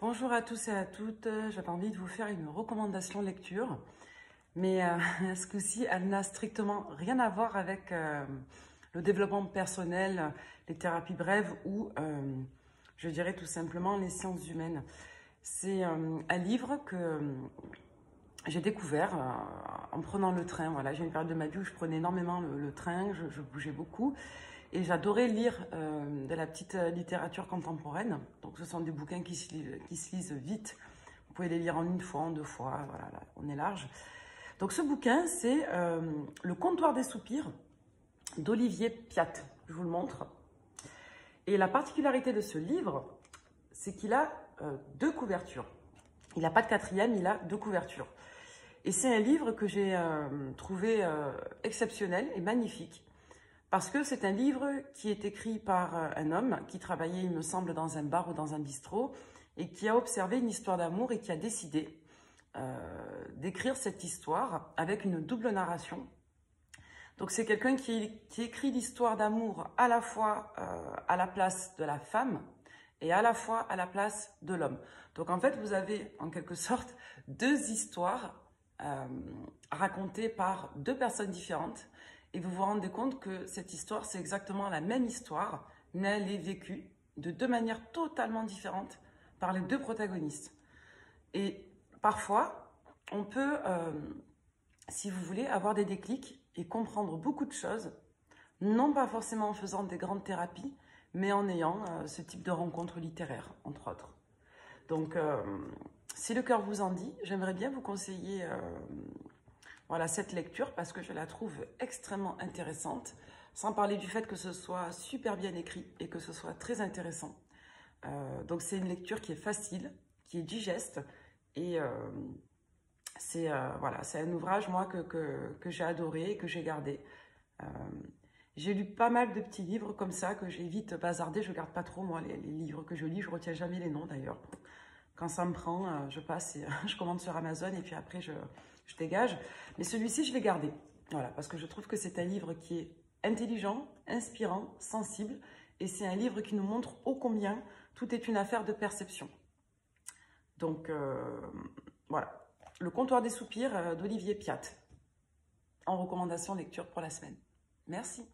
Bonjour à tous et à toutes, j'avais envie de vous faire une recommandation lecture, mais ce coup-ci, elle n'a strictement rien à voir avec le développement personnel, les thérapies brèves ou, je dirais tout simplement, les sciences humaines. C'est un livre que j'ai découvert en prenant le train. Voilà, j'ai une période de ma vie où je prenais énormément le train, je bougeais beaucoup. Et j'adorais lire de la petite littérature contemporaine. Donc ce sont des bouquins qui se lisent vite. Vous pouvez les lire en une fois, en deux fois, voilà, là, on est large. Donc ce bouquin, c'est Le Comptoir des soupirs d'Olivier Piat. Je vous le montre. Et la particularité de ce livre, c'est qu'il a deux couvertures. Il n'a pas de quatrième, il a deux couvertures. Et c'est un livre que j'ai trouvé exceptionnel et magnifique. Parce que c'est un livre qui est écrit par un homme qui travaillait, il me semble, dans un bar ou dans un bistrot et qui a observé une histoire d'amour et qui a décidé d'écrire cette histoire avec une double narration. Donc c'est quelqu'un qui écrit l'histoire d'amour à la fois à la place de la femme et à la fois à la place de l'homme. Donc en fait, vous avez en quelque sorte deux histoires racontées par deux personnes différentes. Et vous vous rendez compte que cette histoire, c'est exactement la même histoire, mais elle est vécue de deux manières totalement différentes par les deux protagonistes. Et parfois, on peut, si vous voulez, avoir des déclics et comprendre beaucoup de choses, non pas forcément en faisant des grandes thérapies, mais en ayant ce type de rencontres littéraires, entre autres. Donc, si le cœur vous en dit, j'aimerais bien vous conseiller voilà, cette lecture parce que je la trouve extrêmement intéressante, sans parler du fait que ce soit super bien écrit et que ce soit très intéressant. Donc c'est une lecture qui est facile, qui est digeste et voilà, c'est un ouvrage moi que j'ai adoré et que j'ai gardé. J'ai lu pas mal de petits livres comme ça que j'ai vite bazardé. Je ne garde pas trop moi les livres que je lis, je retiens jamais les noms d'ailleurs. Quand ça me prend, je passe et je commande sur Amazon et puis après je dégage. Mais celui-ci, je l'ai gardé. Voilà, parce que je trouve que c'est un livre qui est intelligent, inspirant, sensible. Et c'est un livre qui nous montre ô combien tout est une affaire de perception. Donc, voilà. Le Comptoir des soupirs d'Olivier Piat. En recommandation lecture pour la semaine. Merci.